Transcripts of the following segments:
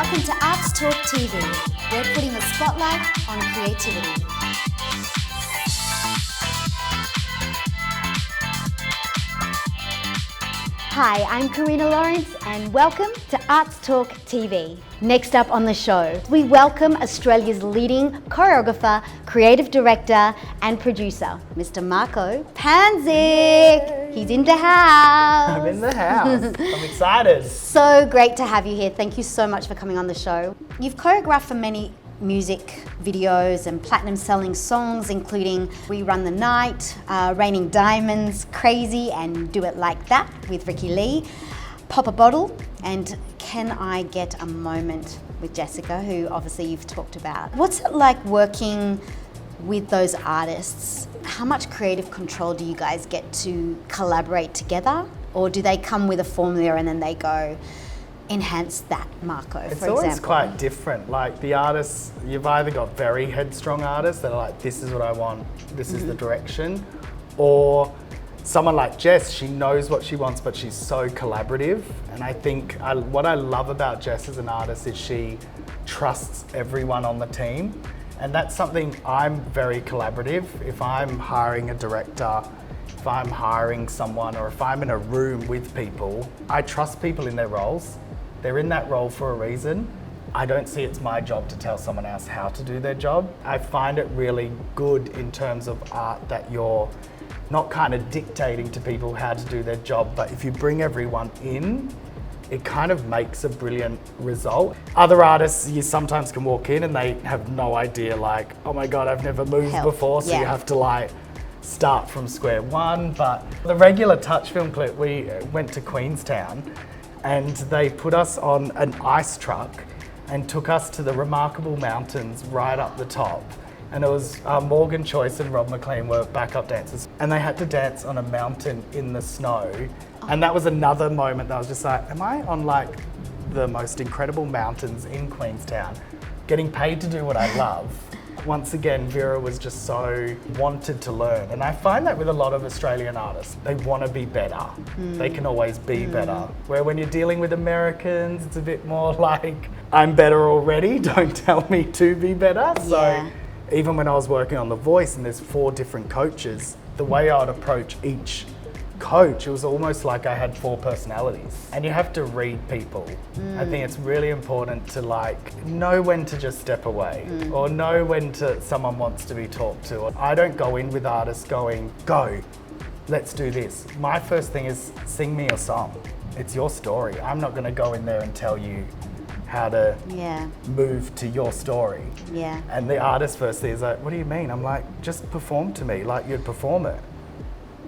Welcome to Arts Talk TV. We're putting a spotlight on creativity. Hi, I'm Karina Lawrence and welcome to Arts Talk TV. Next up on the show, we welcome Australia's leading choreographer, creative director and producer, Mr. Marko Panzic. Yay. He's in the house. I'm in the house. I'm excited. So great to have you here. Thank you so much for coming on the show. You've choreographed for many music videos and platinum selling songs, including We Run the Night, Raining Diamonds, Crazy and Do It Like That with Ricky Lee, Pop a Bottle and Can I Get a Moment with Jessica, who obviously you've talked about. What's it like working with those artists? How much creative control do you guys get to collaborate together? Or do they come with a formula and then they go, enhance that, Marko, for example? It's always quite different. Like the artists, you've either got very headstrong artists that are like, this is what I want, this is the direction, or someone like Jess, she knows what she wants, but she's so collaborative. And I think what I love about Jess as an artist is she trusts everyone on the team. And that's something, I'm very collaborative. If I'm hiring a director, if I'm hiring someone, or if I'm in a room with people, I trust people in their roles. They're in that role for a reason. I don't see it's my job to tell someone else how to do their job. I find it really good in terms of art that you're not kind of dictating to people how to do their job, but if you bring everyone in, it kind of makes a brilliant result. Other artists, you sometimes can walk in and they have no idea, like, oh my God, I've never moved before, so you have to like start from square one. But the regular touch film clip, we went to Queenstown and they put us on an ice truck and took us to the remarkable mountains right up the top. And it was Morgan Choice and Rob McLean were backup dancers, and they had to dance on a mountain in the snow. And that was another moment that I was just like, am I on like the most incredible mountains in Queenstown, getting paid to do what I love? Once again, Vera was just so wanted to learn. And I find that with a lot of Australian artists, they want to be better. They can always be better. Where when you're dealing with Americans, it's a bit more like, I'm better already, don't tell me to be better. So even when I was working on The Voice and there's 4 different coaches, the way I would approach each coach, it was almost like I had 4 personalities. And you have to read people. I think it's really important to like know when to just step away or know when someone wants to be talked to. I don't go in with artists going, go, let's do this. My first thing is sing me a song. It's your story. I'm not gonna go in there and tell you how to move to your story. And the artist first is like, what do you mean? I'm like, just perform to me like you'd perform it.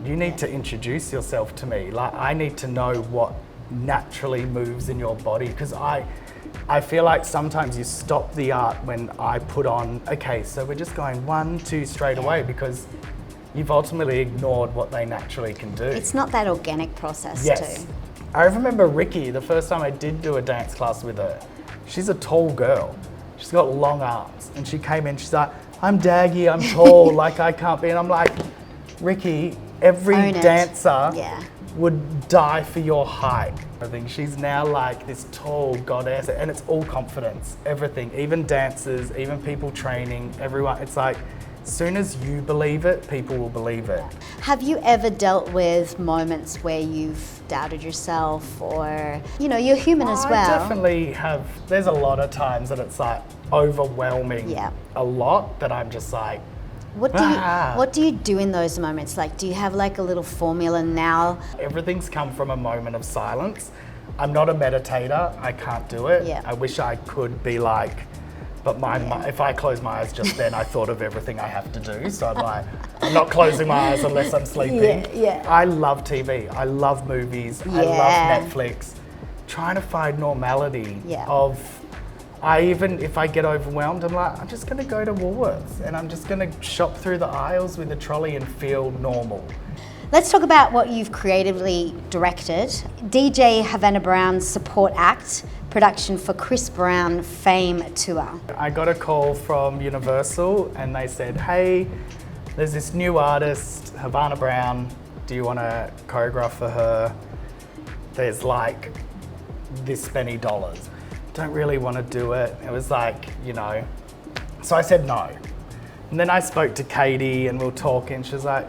You need to introduce yourself to me. Like I need to know what naturally moves in your body, because I feel like sometimes you stop the art when I put on, okay, so we're just going 1, 2 straight away, because you've ultimately ignored what they naturally can do. It's not that organic process too. I remember Ricky, the first time I did do a dance class with her, she's a tall girl. She's got long arms. And she came in, she's like, I'm daggy, I'm tall, like I can't be. And I'm like, Ricky, every dancer would die for your height. I think she's now like this tall goddess, and it's all confidence, everything, even dancers, even people training, everyone. It's like, as soon as you believe it, people will believe it. Have you ever dealt with moments where you've doubted yourself, or, you know, you're human as well? I definitely have. There's a lot of times that it's like overwhelming a lot that I'm just like, what do you do in those moments? Like, do you have like a little formula now? Everything's come from a moment of silence. I'm not a meditator, I can't do it. I wish I could be like, but if I close my eyes just then, I thought of everything I have to do. So I'm like, I'm not closing my eyes unless I'm sleeping. I love TV, I love movies, I love Netflix. Trying to find normality of, even if I get overwhelmed, I'm like, I'm just gonna go to Woolworths and I'm just gonna shop through the aisles with a trolley and feel normal. Let's talk about what you've creatively directed. DJ Havana Brown's Support Act, production for Chris Brown Fame Tour. I got a call from Universal and they said, hey, there's this new artist, Havana Brown, do you wanna choreograph for her? There's like this many dollars. don't really want to do it. It was like, you know, so I said no. And then I spoke to Katie and we were talking. She was like,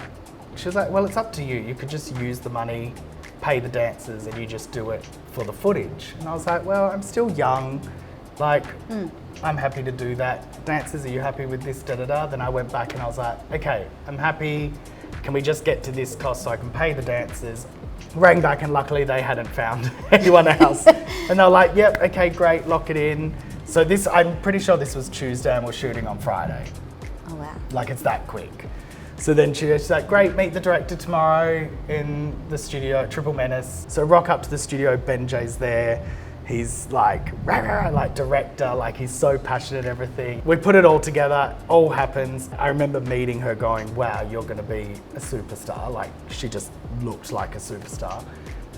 well, it's up to you. You could just use the money, pay the dancers, and you just do it for the footage. And I was like, well, I'm still young. Like, I'm happy to do that. Dancers, are you happy with this, da-da-da? Then I went back and I was like, okay, I'm happy. Can we just get to this cost so I can pay the dancers? Rang back and luckily they hadn't found anyone else. And they're like, yep, okay, great, lock it in. So this, I'm pretty sure this was Tuesday and we're shooting on Friday. Oh, wow. Like, it's that quick. So then she's like, great, meet the director tomorrow in the studio at Triple Menace. So rock up to the studio, Benjay's there. He's like, rah, rah, like director, like he's so passionate, everything. We put it all together, all happens. I remember meeting her going, wow, you're gonna be a superstar. Like, she just looked like a superstar.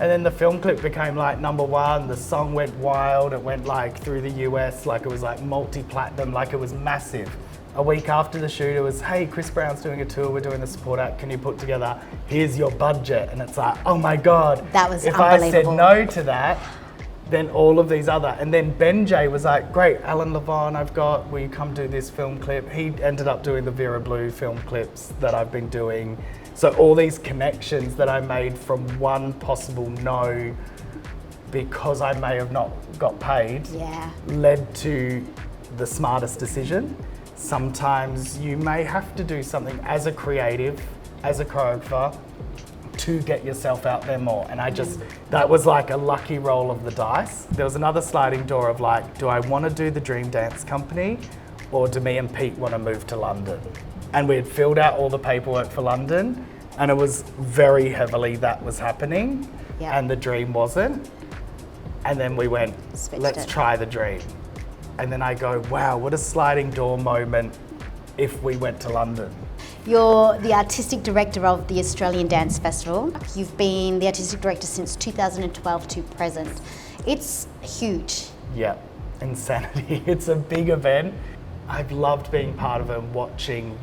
And then the film clip became like #1, the song went wild, it went like through the US, like it was like multi-platinum, like it was massive. A week after the shoot, it was, hey, Chris Brown's doing a tour, we're doing the support act, can you put together, here's your budget? And it's like, oh my God. That was if unbelievable. I said no to that, then all of these other, and then Benjay was like, great, Alan Levon, will you come do this film clip? He ended up doing the Vera Blue film clips that I've been doing. So all these connections that I made from one possible no, because I may have not got paid, led to the smartest decision. Sometimes you may have to do something as a creative, as a choreographer, to get yourself out there more. And that was like a lucky roll of the dice. There was another sliding door of like, do I want to do the Dream Dance Company or do me and Pete want to move to London? And we had filled out all the paperwork for London and it was very heavily that was happening and the dream wasn't. And then we went, let's try the dream. And then I go, wow, what a sliding door moment if we went to London. You're the artistic director of the Australian Dance Festival. You've been the artistic director since 2012 to present. It's huge. Yeah, insanity. It's a big event. I've loved being part of it and watching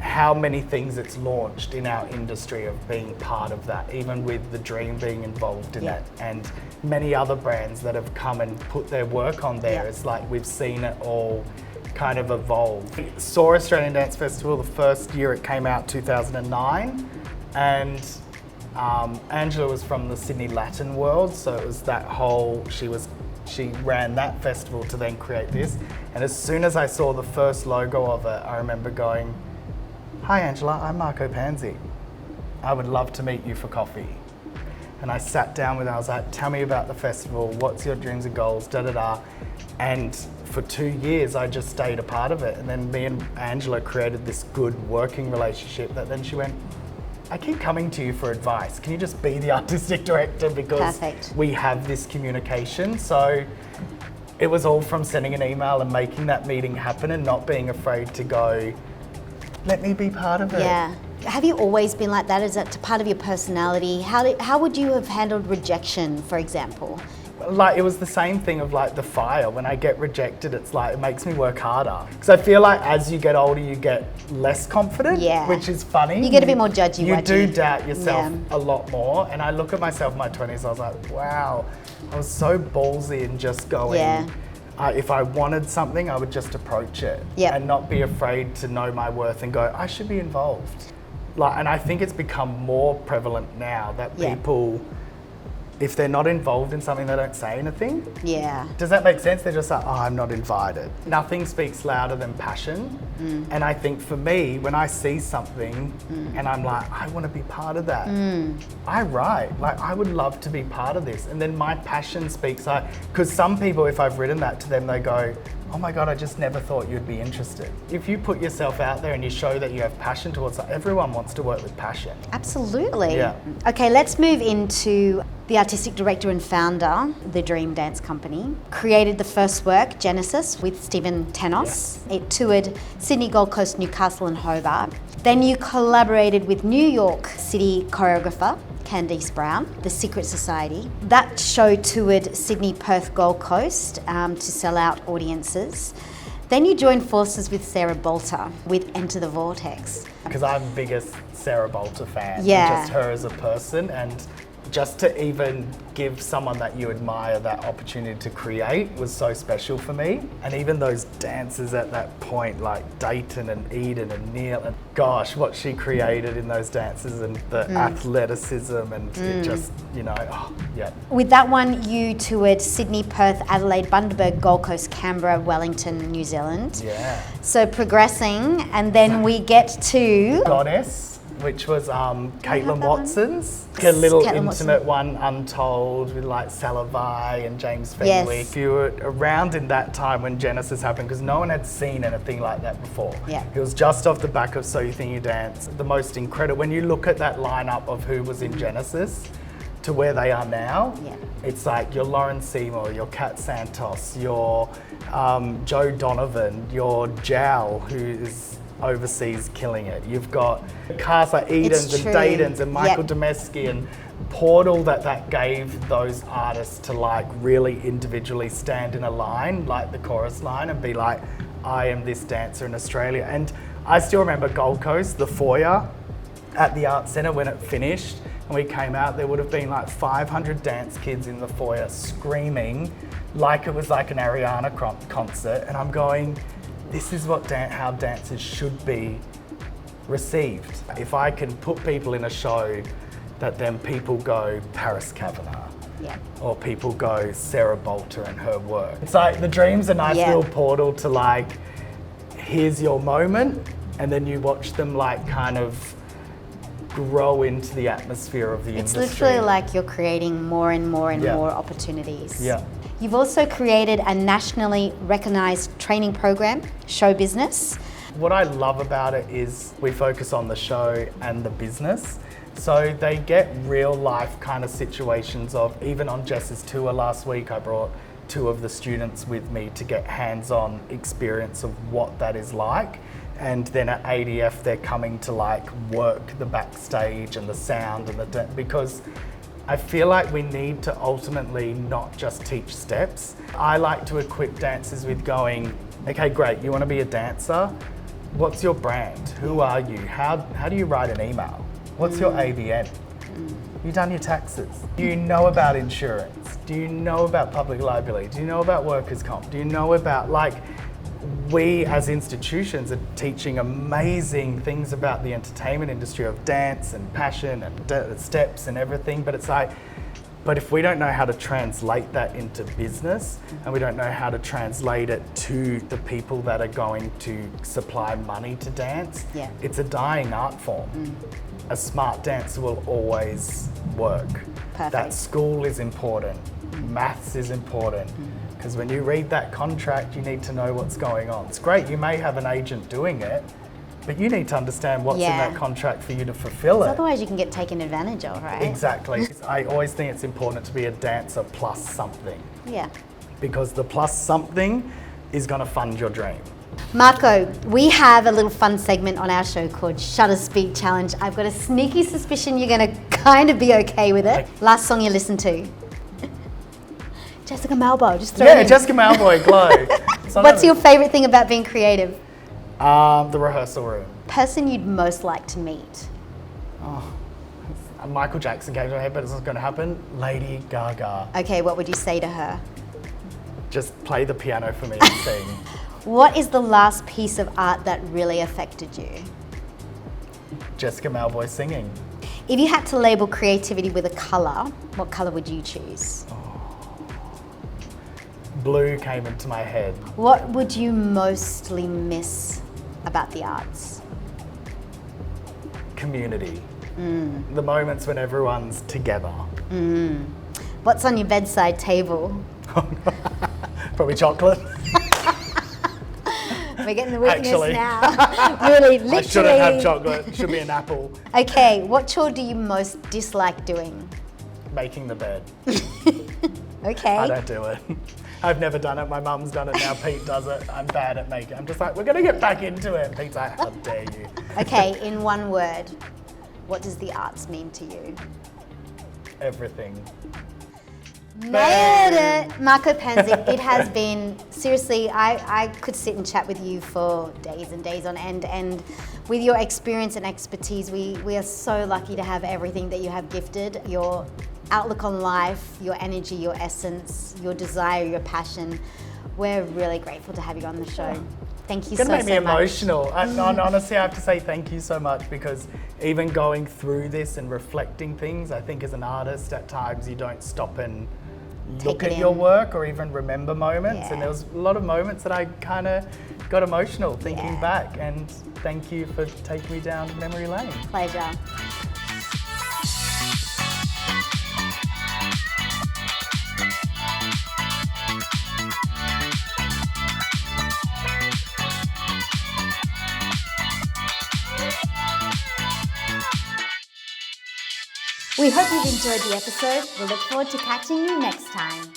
how many things it's launched in our industry of being part of that, even with the Dream being involved in it, and many other brands that have come and put their work on there. It's like we've seen it all kind of evolve. Saw Australian Dance Festival the first year it came out, 2009, and Angela was from the Sydney Latin world, so it was that whole, she ran that festival to then create this. And as soon as I saw the first logo of it, I remember going, hi Angela, I'm Marko Panzic. I would love to meet you for coffee. And I sat down with her, I was like, tell me about the festival, what's your dreams and goals, da-da-da. And for 2 years, I just stayed a part of it. And then me and Angela created this good working relationship that then she went, I keep coming to you for advice. Can you just be the artistic director because we have this communication? So it was all from sending an email and making that meeting happen and not being afraid to go, let me be part of it. Yeah. Have you always been like that? Is that part of your personality? How would you have handled rejection, for example? Like, it was the same thing of like the fire. When I get rejected, it's like, it makes me work harder. Because I feel like as you get older, you get less confident, which is funny. You get a bit more judgy. You do doubt yourself a lot more. And I look at myself in my 20s, I was like, wow, I was so ballsy in just going, if I wanted something, I would just approach it and not be afraid to know my worth and go, I should be involved. Like, and I think it's become more prevalent now that people, if they're not involved in something, they don't say anything. Yeah. Does that make sense? They're just like, oh, I'm not invited. Nothing speaks louder than passion. And I think for me, when I see something and I'm like, I want to be part of that, I write, like, I would love to be part of this. And then my passion speaks, because some people, if I've written that to them, they go, oh my God, I just never thought you'd be interested. If you put yourself out there and you show that you have passion towards it, everyone wants to work with passion. Absolutely. Yeah. Okay, let's move into the artistic director and founder, the Dream Dance Company. Created the first work, Genesis, with Stephen Tenos. It toured Sydney, Gold Coast, Newcastle and Hobart. Then you collaborated with New York City choreographer, Candice Brown, The Secret Society. That show toured Sydney, Perth, Gold Coast to sell out audiences. Then you joined forces with Sarah Bolter with Enter the Vortex. Because I'm the biggest Sarah Bolter fan, just her as a person, and just to even give someone that you admire that opportunity to create was so special for me. And even those dancers at that point, like Dayton and Eden and Neil, and gosh, what she created in those dances and the athleticism and it just, you know, yeah. With that one, you toured Sydney, Perth, Adelaide, Bundaberg, Gold Coast, Canberra, Wellington, New Zealand. Yeah. So progressing, and then we get to Goddess, which was Caitlin Watson's. A little Caitlin intimate one, Untold, with like Salavai and James Fenwick. Yes. You were around in that time when Genesis happened because no one had seen anything like that before. Yeah. It was just off the back of So You Think You Dance. The most incredible, when you look at that lineup of who was in Genesis to where they are now, Yeah. it's like your Lauren Seymour, your Kat Santos, your Joe Donovan, your Jow, who is overseas killing it. You've got cast like Edens and true. Dayton's and Michael Yep. Demeski and portal that gave those artists to like really individually stand in a line, like the chorus line, and be like, I am this dancer in Australia. And I still remember Gold Coast, the foyer at the Arts Centre when it finished and we came out, there would have been like 500 dance kids in the foyer screaming like it was like an Ariana concert. And I'm going, this is what how dancers should be received. If I can put people in a show that then people go Paris Kavanagh, Yeah. or people go Sarah Bolter and her work. It's like the dream's a nice Yeah. little portal to like, here's your moment, and then you watch them like kind of grow into the atmosphere of the It's industry. literally like you're creating more and more and Yeah. more opportunities. Yeah. You've also created a nationally recognized training program, Show Business. What I love about it is we focus on the show and the business. So they get real life kind of situations of, even on Jess's tour last week, I brought 2 of the students with me to get hands-on experience of what that is like. And then at ADF, they're coming to like work the backstage and the sound and because I feel like we need to ultimately not just teach steps. I like to equip dancers with going, okay, great, you want to be a dancer? What's your brand? Who are you? How do you write an email? What's your ABN? You done your taxes? Do you know about insurance? Do you know about public liability? Do you know about workers' comp? Do you know about like, we as institutions are teaching amazing things about the entertainment industry of dance and passion and steps and everything, but it's like, but if we don't know how to translate that into business and we don't know how to translate it to the people that are going to supply money to dance, Yeah. it's a dying art form. A smart dancer will always work. Perfect. That school is important, maths is important. Because when you read that contract, you need to know what's going on. It's great, you may have an agent doing it, but you need to understand what's in Yeah. that contract for you to fulfill it. Otherwise you can get taken advantage of, right? Exactly. I always think it's important to be a dancer plus something, Yeah. because the plus something is going to fund your dream. Marko, we have a little fun segment on our show called Shutter Speed Challenge. I've got a sneaky suspicion you're going to kind of be okay with it. Last song you listened to? Jessica Malbo, just throw it Yeah, in. Jessica Malboy, Glow. What's your favourite thing about being creative? The rehearsal room. Person you'd most like to meet? Michael Jackson came to my head, but it's not going to happen. Lady Gaga. Okay, what would you say to her? Just play the piano for me and sing. What is the last piece of art that really affected you? Jessica Malboy singing. If you had to label creativity with a colour, what colour would you choose? Blue came into my head. What would you mostly miss about the arts? Community. The moments when everyone's together. What's on your bedside table? Probably chocolate. We're getting the weakness Actually. now. Really, literally. I shouldn't have chocolate. It should be an apple. Okay, what chore do you most dislike doing? Making the bed. Okay. I don't do it. I've never done it. My mum's done it now. Pete does it. I'm bad at making it. I'm just like, we're going to get back into it. And Pete's like, how dare you? Okay, in one word, what does the arts mean to you? Everything. Nailed it! Marko Panzic, it has been, seriously, I could sit and chat with you for days and days on end, and with your experience and expertise, we are so lucky to have everything that you have gifted. Your outlook on life, your energy, your essence, your desire, your passion. We're really grateful to have you on the show. Thank you It's gonna so make me much. emotional. Honestly, I have to say thank you so much, because even going through this and reflecting things, I think as an artist at times you don't stop and look Take it at your in. work or even remember moments. Yeah. And there was a lot of moments that I kind of got emotional thinking Yeah. back. And thank you for taking me down memory lane. Pleasure. We hope you've enjoyed the episode. We look forward to catching you next time.